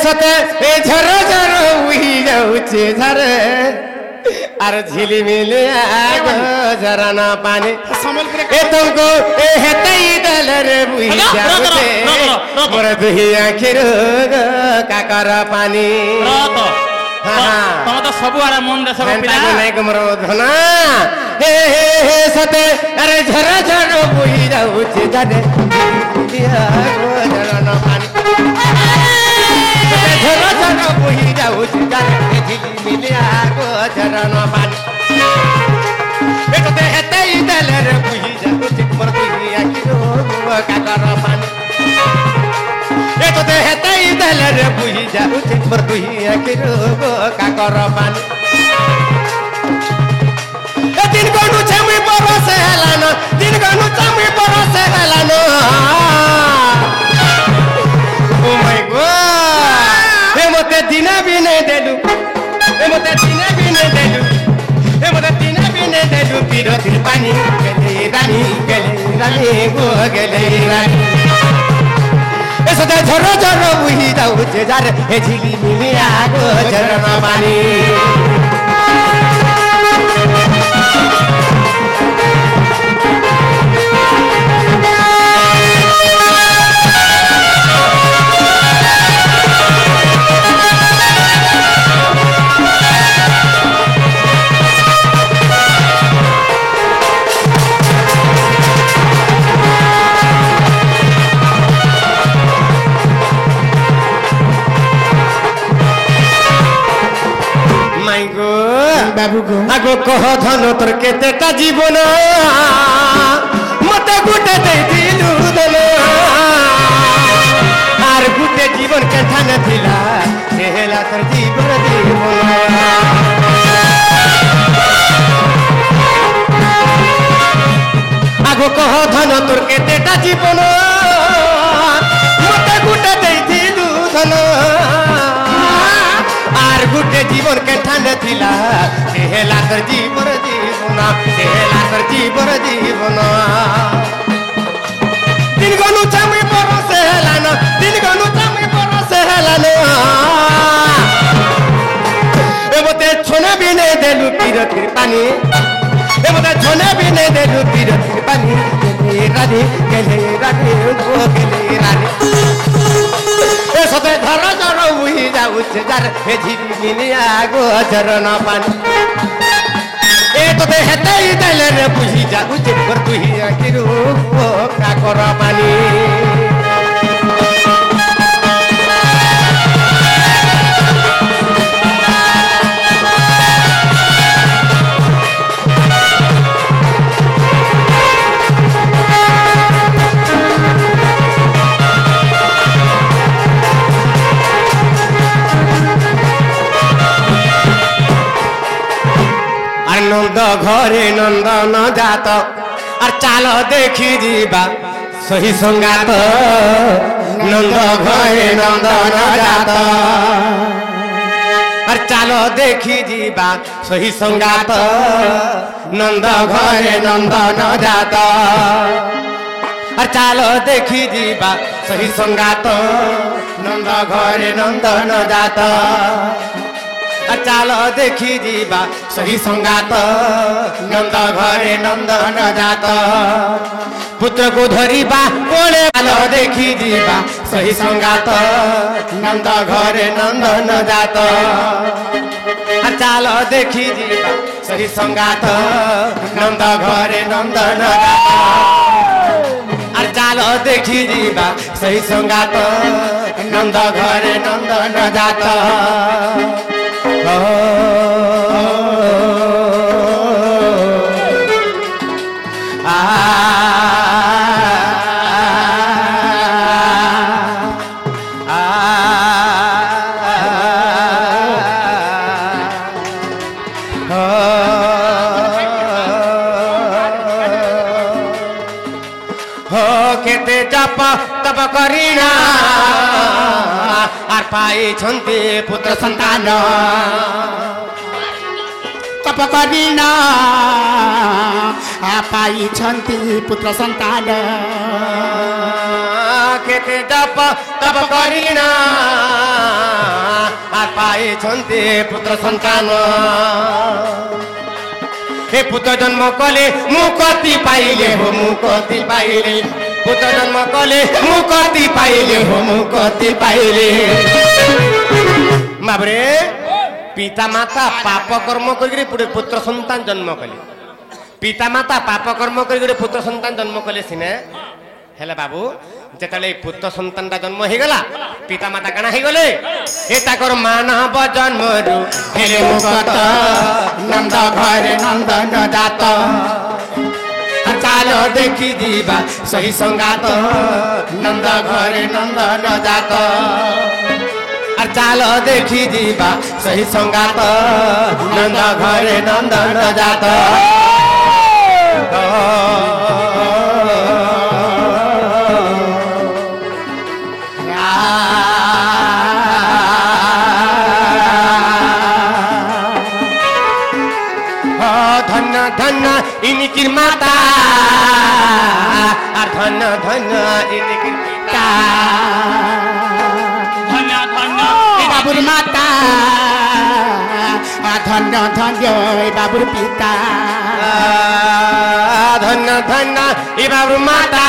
सते ए झर झर उही जाउछे झर अरे झिलिमिली आगो झरना पानी ए तुमको ए हेतै दलर बुही जाउछे मोर दुही आँखिरो काकर पानी तम तो सब आरा मन देश पिला नै गमरो धना हे हे हे सते अरे झर झर बुही जाउछे झर आगो झरना पानी झर झर बुही जाउछे झर झिलिमिली आगो झरना पानी बेटो हेतै दलर बुही जाउछे मोर दुही आँखिरो काकर पानी बेटो हेतै दलर बुही जाउछे मोर दुही आँखिरो काकर पानी दिन गर्नु छ मुई परसे हेलानो दिन गर्नु छ मुई परसे हेलानो ओ माय गॉड हे मते दिन बिने देलु हे मते दिन बिने देलु हे मते दिन बिने देलु पिरो दिल पानी गेले रानी गो गेले रानी ए सदा झर झर बुही जाउछे झर हे झिलिमिली आगो झरना पानी बाबू को आगो कह धन तोर केतेटा जीवन मते गुटे दे दिलु धन आर गुटे जीवन के ठान थिला हेला तोर जीवन आगो कह धन तोर केतेटा जीवन मते गुटे दे दिलु धन आर गुटे जीवन के ठान थिला हेला कर जीवन हेला कर जीवन दिन गनु चामी परसे हेलानो दिन गनु चामी परसे हेलानो ए मते छोना बिने देलु पीर पानी ए मते छोना बिने देलु पीर पानी गेले रानी ओ गेले रानी ए सते धर झर उही जाउछे झर हे झिलिमिली आगो झरना पानी ए तोते हेतै दलर बुही जाउछे मोर दुही आँखिरो काकर पानी नंद घरे नंदन जात और चाल देखी जीवा सही संगात नंद घरे नंदन जात और चाल देखी जीवा सही संगात नंद घरे नंदन जात और चाल देखी जीवा सही संगात नंद घरे नंदन जात चाल देखी जीवा सही संगात नंद घरे नंदन जात पुत्र को धरिबा कोले चाल देखी जीवा सही संगात नंद घरे नंदन जात चाल देखी जीवा सही संगात नंद घरे नंदन जात चाल देखी जीवा सही संगात नंद घरे नंदन जात केते जप तप करिना आर पाई छन्ते पुत्र संतान तप करिना पाई छन्ते पुत्र संतान केते जप तप करिना ପାଇଛନ୍ତି ପୁତ୍ର ସନ୍ତାନ हे पुत्र जन्म कले मुक्ति पाइले हो मुक्ति पाइले पुत्र जन्म कले मुक्ति पाइले हो मुक्ति पाइले बाबरे पिता माता पाप कर्म करी पुत्र संतान जन्म कले पिता माता पाप कर्म करी पुत्र संतान जन्म कले सिने हेला बाबू जेतले पुत्र संतान जन्म हो गला पिता माता कणा हो गले ए ताकर मानव जन्मरु हेले मुक्त नंद घरे नंदन जात चाल देखि जीवा सही संगात नंद घरे नंदन जात चाल देखि जीवा सही संगात नंद घरे नंदन जात धन्य धन्य इनकी माता धन्य धन्य इनकी पिता धन्य धन्य बाबुर माता धन्य धन्य बाबुर पिता धन्य धन्य ए बाबुर माता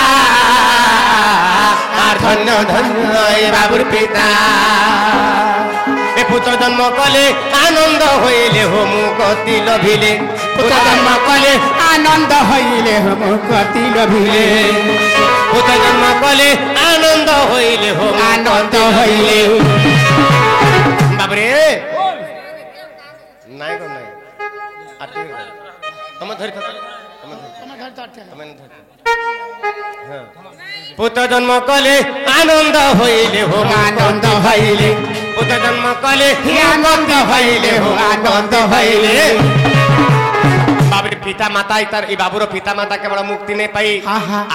धन्य धन्य ए बाबुर पिता ए पुत्र जन्म कले आनंद होइले हो मुक्ति लभिले पुत्र जन्म कले आनंद होइले हो मुक्ति लभिले पुत्र जन्म कले आनंद होइले हो आनंद होइले बाबरे नाइ को नाइ आते तम धरि तम पुत्र जन्म कले आनंद होइले हो आनंद होइले पुत्र जन्म कले आनंद होइले हो आनंद होइले बाबरे पिता माता इतर ए बाबुर पिता माता केवल मुक्ति नहीं पाई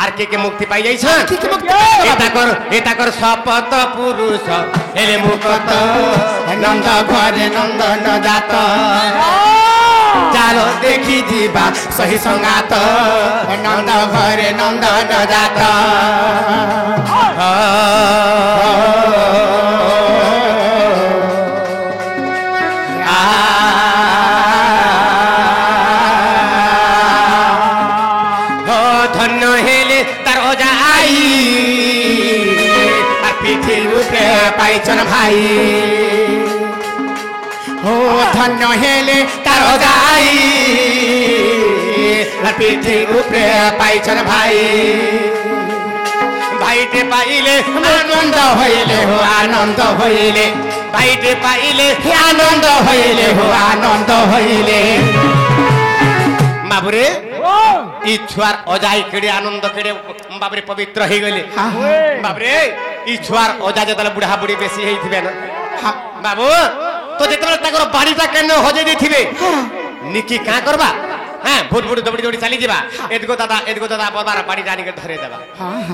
आर के मुक्ति पाई जाई छन की मुक्ति एताकर शपथ पुरुष हेले मुक्त नंद घरे नंदन जात चालो देखि जीवा सही संगात नंद घरे नंदन जात धन्य हेले तार ओजा आई पिठी रूपे पाइछन भाई हो धन्य हेले तार जाई पिठी रूपे पाइछन भाई भाइटे पाइले आनंद होइले हो आनंद होइले भाइटे पाइले आनंद होइले हो आनंद होइले बाबुरे ई छुआर अजाई केड़े आनंद केड़े बाबरे पवित्र हे गले बाबरे ई छुआर अजा जतले बुढ़ा बुढ़ी बेसी हेइथिबे ना बाबू तो जतले ताकर बाड़ीटा केने हजे दिथिबे निकी का करबा हां भूत भूत दबड़ी दबड़ी चली जिबा एदगो दादा बाबा बाड़ी जानी के धरे देबा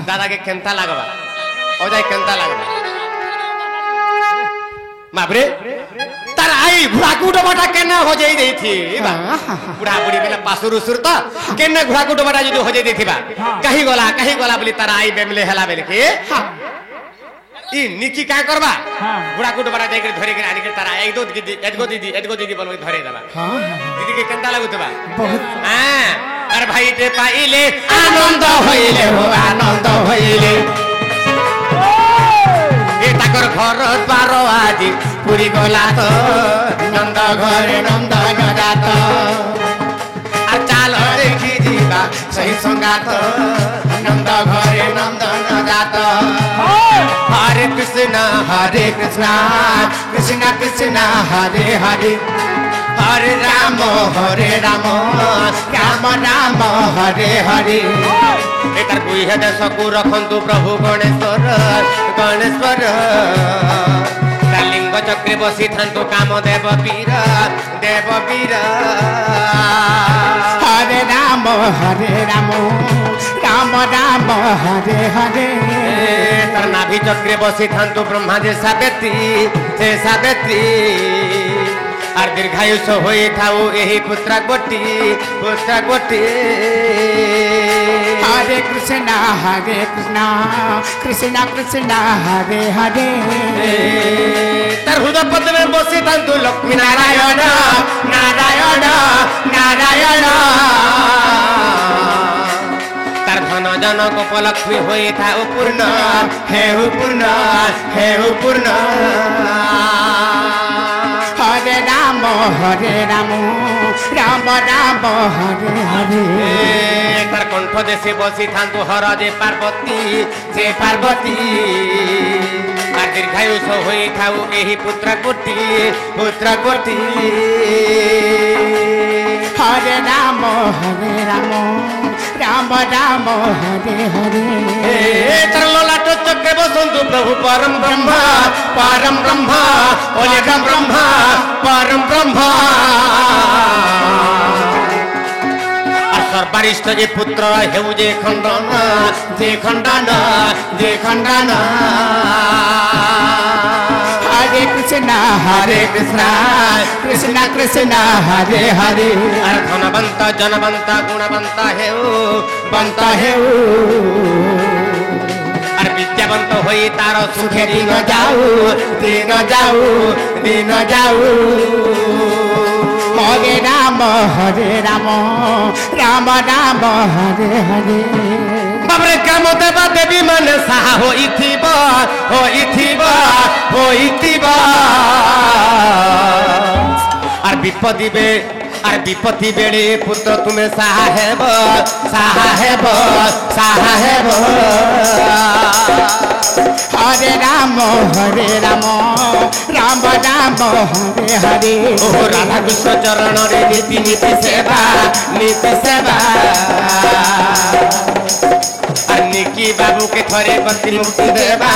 दादा के केंता लागबा अजाई केंता लागबा बाबरे तार आई घुड़ाकू डबाटा केने हो जाई देथि बुढ़ा बुढ़ी बेला पासुरु सुरता केने घुड़ाकू डबाटा जदि हो जाई देथिबा कहीं गला बोली तार आई बेमले हला बेले के ई निकी का करबा घुड़ाकू डबाटा जाई के धरे के आनी के तार एदगो दीदी बोल धरे देबा दीदी के केंता लागुतबा बहुत हां अरे भाई ते पाइले आनंद होइले हो आनंद होइले ए ताकर घर द्वार आदि पुरी गला तो नंद घरे नंदन जात आ चाल देखि जीवा सही संगात नंद घरे नंदन जात हरे कृष्ण कृष्ण कृष्ण हरे हरे हरे राम राम राम हरे हरे एतार गुहे देशकु रखन्तु प्रभु गणेश्वर लिंग चक्रे बसी थान्तु कामदेव वीर हरे राम राम राम हरे हरे तार नाभि चक्रे बसी थान्तु ब्रह्मा जे सावित्री आर दीर्घायुष होई थाऊ एही पुत्र गोटी हरे कृष्ण कृष्ण कृष्ण हरे हरे तार हृदय पद्म में ବସିଥାନ୍ତୁ ଲକ୍ଷ୍ମୀ ନାରାୟଣ ନାରାୟଣ ନାରାୟଣ ତାର ଧନ ଜନ ଗୋପଲକ୍ଷ୍ମୀ ହୋଇଥାଉ ପୂର୍ଣ୍ଣ ହେଉ ପୂର୍ଣ୍ଣ ହେଉ ପୂର୍ଣ୍ଣ হরে রাম রাম রাম হরে হরে তার কণ্ঠ দেশে বসিথান্তু হর যে পার্বতী আর দীর্ঘায়ুষ হইথাউ এই পুত্র কোটি হরে রাম রাম রাম হরে হরে তার ললাট চক্রে বসন্তু প্রভু পরম ব্রহ্মা অলেখা ব্রহ্মা পরম ব্রহ্মা আর সর্বারিষ্ঠ যে পুত্র হেউ যে খণ্ডন হরে কৃষ্ণ কৃষ্ণ কৃষ্ণ হরে হরে আর ধনবন্ত জনবন্ত গুণবন্ত হেউ আর বিদ্যাবন্ত হই তার সুখে দিন যাও হরে রাম রাম রাম হরে হরে বাবরে কাম দেবা দেবী মানে সাহা হইথিব আর বিপত্তি বেড়ে পুত্র তুমি সাহা হেব হরে রাম রাম রাম হরে হরে ও রাধা কৃষ্ণ চরণরে নীতি সেবা আর নিকি বাবুকে থরে বন্তি মুক্তি দেবা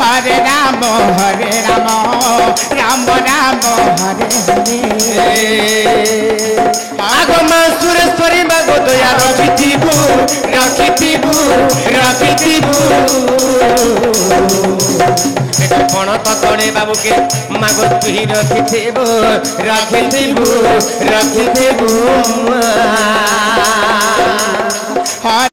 হরে রাম রাম রাম হরে হরে আগ মা সুরেশ্বরী বাগো দয়া রখিথিবু পণ তলে বাবুকে মাগো তুই রখিথিবু